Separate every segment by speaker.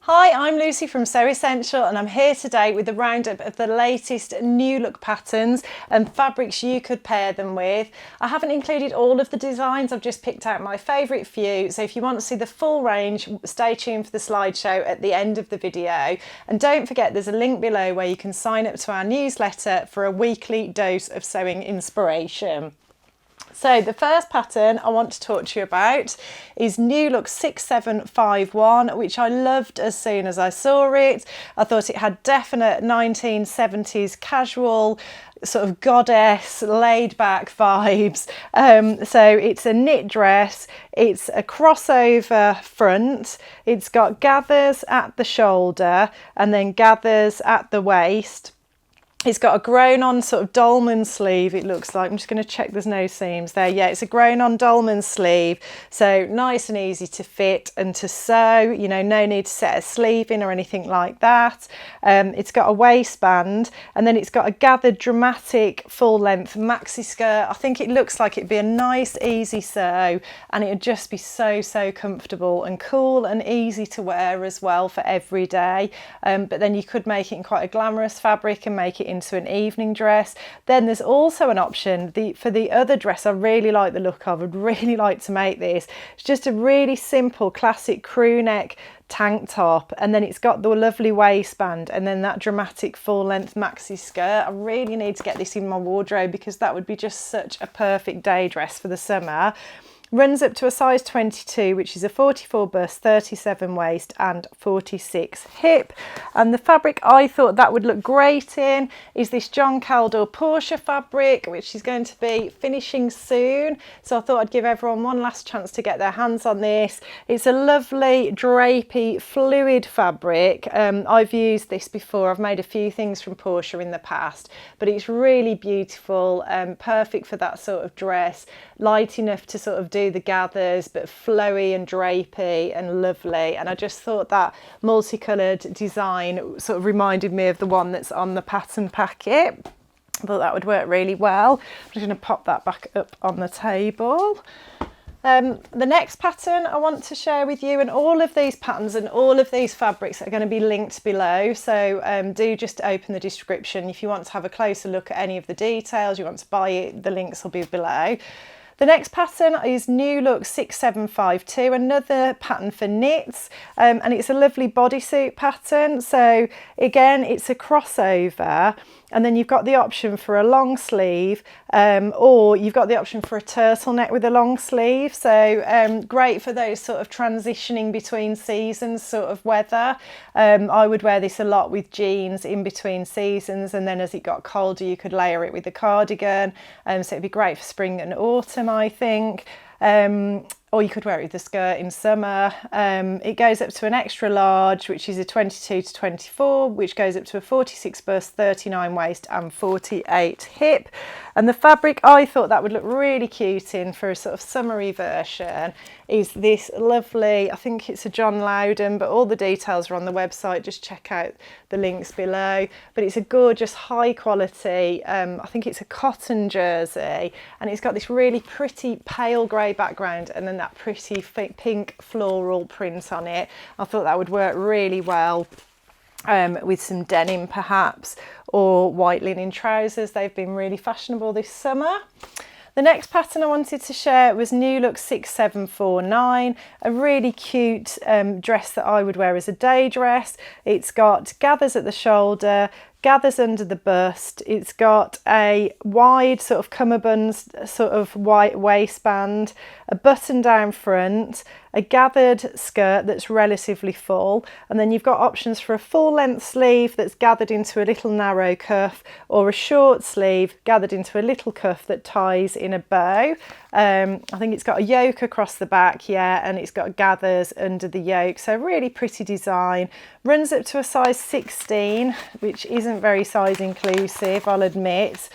Speaker 1: Hi, I'm Lucy from Sew Essential and I'm here today with a roundup of the latest new look patterns and fabrics you could pair them with. I haven't included all of the designs, I've just picked out my favourite few, so if you want to see the full range, stay tuned for the slideshow at the end of the video. And don't forget there's a link below where you can sign up to our newsletter for a weekly dose of sewing inspiration. So the first pattern I want to talk to you about is New Look 6751, which I loved as soon as I saw it. I thought it had definite 1970s casual, sort of goddess, laid back vibes. So it's a knit dress, it's a crossover front, it's got gathers at the shoulder and then gathers at the waist. It's got a grown on sort of dolman sleeve, it looks like. I'm just going to check there's no seams there. Yeah, it's a grown on dolman sleeve. So nice and easy to fit and to sew, you know, no need to set a sleeve in or anything like that. It's got a waistband and then it's got a gathered dramatic full length maxi skirt. I think it looks like it'd be a nice easy sew and it'd just be so comfortable and cool and easy to wear as well for every day. But then you could make it in quite a glamorous fabric and make it into an evening dress. Then there's also an option for the other dress I really like the look of. I'd really like to make this. It's just a really simple classic crew neck tank top and then it's got the lovely waistband and then that dramatic full length maxi skirt. I really need to get this in my wardrobe because that would be just such a perfect day dress for the summer. Runs up to a size 22, which is a 44 bust, 37 waist and 46 hip. And the fabric I thought that would look great in is this John Caldor Portia fabric, which is going to be finishing soon. So I thought I'd give everyone one last chance to get their hands on this. It's a lovely drapey fluid fabric. I've used this before. I've made a few things from Portia in the past, but it's really beautiful, perfect for that sort of dress, light enough to sort of do the gathers but flowy and drapey and lovely. And I just thought that multicoloured design sort of reminded me of the one that's on the pattern packet. I thought that would work really well. I'm just going to pop that back up on the table. The next pattern I want to share with you, and all of these patterns and all of these fabrics are going to be linked below, so do just open the description if you want to have a closer look at any of the details, you want to buy it, the links will be below. The next pattern is New Look 6752, another pattern for knits, and it's a lovely bodysuit pattern. So again, it's a crossover, and then you've got the option for a long sleeve, or you've got the option for a turtleneck with a long sleeve. So great for those sort of transitioning between seasons sort of weather. I would wear this a lot with jeans in between seasons, and then as it got colder you could layer it with a cardigan, so it'd be great for spring and autumn, I think. Or you could wear it with the skirt in summer. It goes up to an extra large, which is a 22 to 24, which goes up to a 46 bust, 39 waist and 48 hip. And the fabric I thought that would look really cute in for a sort of summery version is this lovely, I think it's a John Loudon, but all the details are on the website, just check out the links below. But it's a gorgeous high quality, I think it's a cotton jersey, and it's got this really pretty pale grey background and then that pretty pink floral print on it. I thought that would work really well with some denim perhaps, or white linen trousers. They've been really fashionable this summer. The next pattern I wanted to share was New Look 6749, a really cute dress that I would wear as a day dress. It's got gathers at the shoulder, gathers under the bust. It's got a wide sort of cummerbund sort of white waistband, a button down front, a gathered skirt that's relatively full, and then you've got options for a full length sleeve that's gathered into a little narrow cuff, or a short sleeve gathered into a little cuff that ties in a bow. I think it's got a yoke across the back, yeah, and it's got gathers under the yoke, so really pretty design. Runs up to a size 16, which isn't very size inclusive, I'll admit.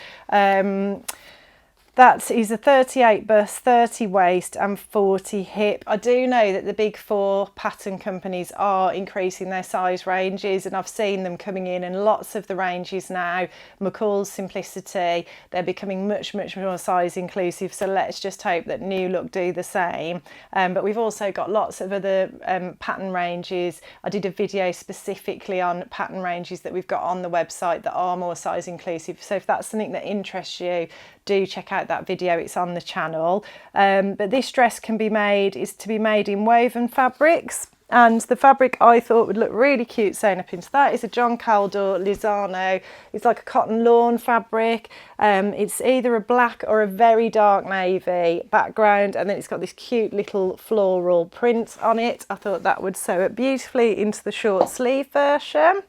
Speaker 1: That is a 38 bust, 30 waist and 40 hip. I do know that the big four pattern companies are increasing their size ranges, and I've seen them coming in, and lots of the ranges now, McCall's Simplicity, they're becoming much more size inclusive, so let's just hope that New Look do the same. But we've also got lots of other pattern ranges. I did a video specifically on pattern ranges that we've got on the website that are more size inclusive, so if that's something that interests you, do check out that video, it's on the channel. But this dress is to be made in woven fabrics, and the fabric I thought would look really cute sewn up into that is a John Caldor Lizano. It's like a cotton lawn fabric. It's either a black or a very dark navy background, and then it's got this cute little floral print on it. I thought that would sew it beautifully into the short sleeve version.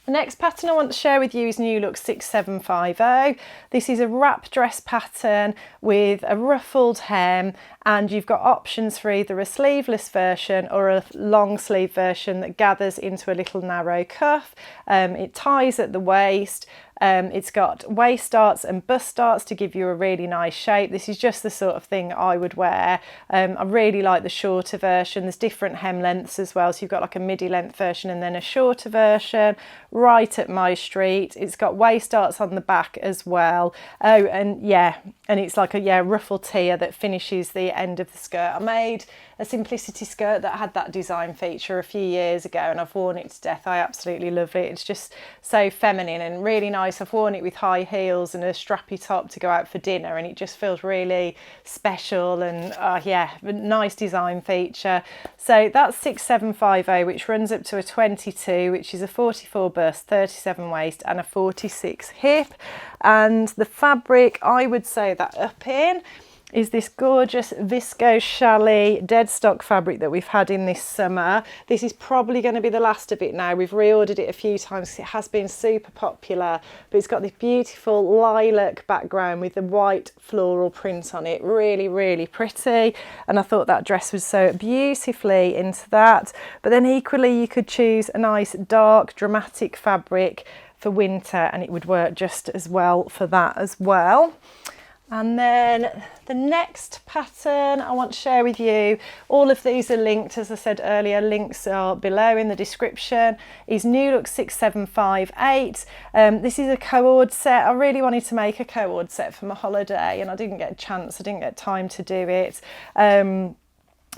Speaker 1: The next pattern I want to share with you is New Look 6750. This is a wrap dress pattern with a ruffled hem, and you've got options for either a sleeveless version or a long sleeve version that gathers into a little narrow cuff. It ties at the waist. It's got waist darts and bust darts to give you a really nice shape. This is just the sort of thing I would wear. I really like the shorter version. There's different hem lengths as well, so you've got like a midi length version and then a shorter version, right at my street. It's got waist darts on the back as well. Oh, and yeah, and it's like a ruffle tier that finishes the end of the skirt. I made a Simplicity skirt that had that design feature a few years ago, and I've worn it to death. I absolutely love it. It's just so feminine and really nice. I've worn it with high heels and a strappy top to go out for dinner, and it just feels really special, and yeah, nice design feature. So that's 6750, which runs up to a 22, which is a 44 bust, 37 waist and a 46 hip. And the fabric I would sew that up in is this gorgeous viscose challis dead stock fabric that we've had in this summer. This is probably going to be the last of it now. We've reordered it a few times. It has been super popular, but it's got this beautiful lilac background with the white floral print on it. Really pretty, and I thought that dress would sew beautifully into that. But then equally you could choose a nice dark dramatic fabric for winter, and it would work just as well for that as well. And then the next pattern I want to share with you, all of these are linked, as I said earlier, links are below in the description, is New Look 6758. This is a co-ord set. I really wanted to make a co-ord set for my holiday, and I didn't get a chance, I didn't get time to do it.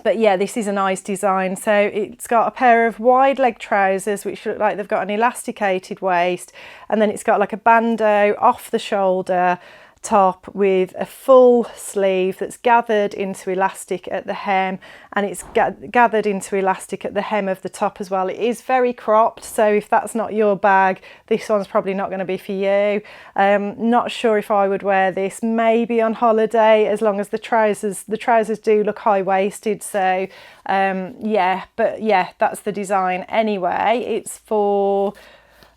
Speaker 1: But yeah, this is a nice design. So it's got a pair of wide leg trousers which look like they've got an elasticated waist, and then it's got like a bandeau off the shoulder top with a full sleeve that's gathered into elastic at the hem, and it's gathered into elastic at the hem of the top as well. It is very cropped, so if that's not your bag, this one's probably not going to be for you. Not sure if I would wear this, maybe on holiday, as long as the trousers do look high-waisted. So yeah, but yeah, that's the design anyway. It's for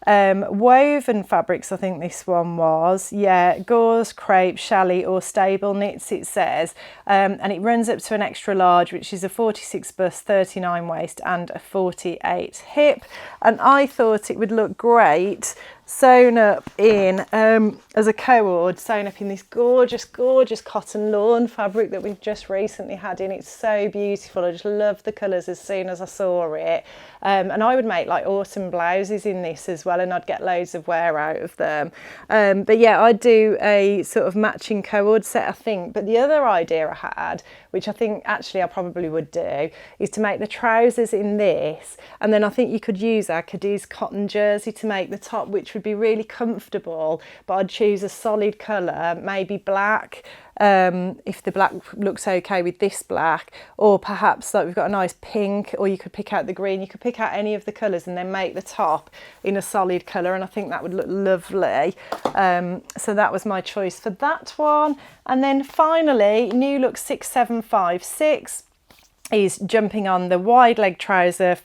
Speaker 1: woven fabrics, I think this one was. Yeah, gauze, crepe, challis or stable knits it says, and it runs up to an extra large, which is a 46 bust, 39 waist and a 48 hip. And I thought it would look great sewn up in as a co-ord, sewn up in this gorgeous cotton lawn fabric that we've just recently had in. It's so beautiful. I just love the colours as soon as I saw it, and I would make like autumn blouses in this as well, and I'd get loads of wear out of them. But yeah, I'd do a sort of matching co-ord set, I think. But the other idea I had, which I think actually I probably would do, is to make the trousers in this, and then I think you could use our Cadiz cotton jersey to make the top, which would be really comfortable. But I'd choose a solid colour, maybe black, if the black looks okay with this black, or perhaps like we've got a nice pink, or you could pick out the green. You could pick out any of the colours and then make the top in a solid colour, and I think that would look lovely. So that was my choice for that one. And then finally, New Look 6756 is jumping on the wide leg trouser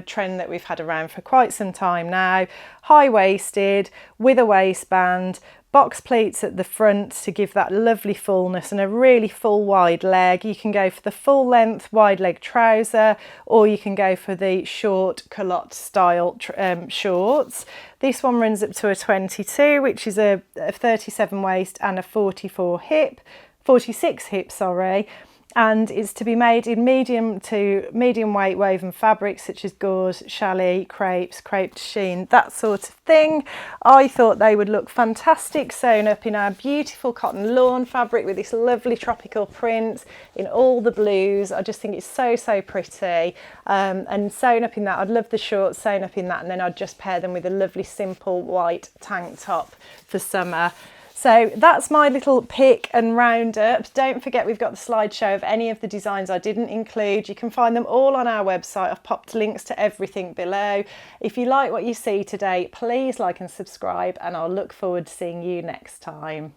Speaker 1: trend that we've had around for quite some time now. High-waisted with a waistband, box pleats at the front to give that lovely fullness and a really full wide leg. You can go for the full length wide leg trouser, or you can go for the short culotte style shorts. This one runs up to a 22, which is a 37 waist and a 46 hip, sorry. And it's to be made in medium to medium weight woven fabrics such as gauze, challis, crepes, crepe de chine, that sort of thing. I thought they would look fantastic sewn up in our beautiful cotton lawn fabric with this lovely tropical print in all the blues. I just think it's so pretty, and sewn up in that. I'd love the shorts sewn up in that, and then I'd just pair them with a lovely simple white tank top for summer. So that's my little pick and roundup. Don't forget, we've got the slideshow of any of the designs I didn't include. You can find them all on our website. I've popped links to everything below. If you like what you see today, please like and subscribe, and I'll look forward to seeing you next time.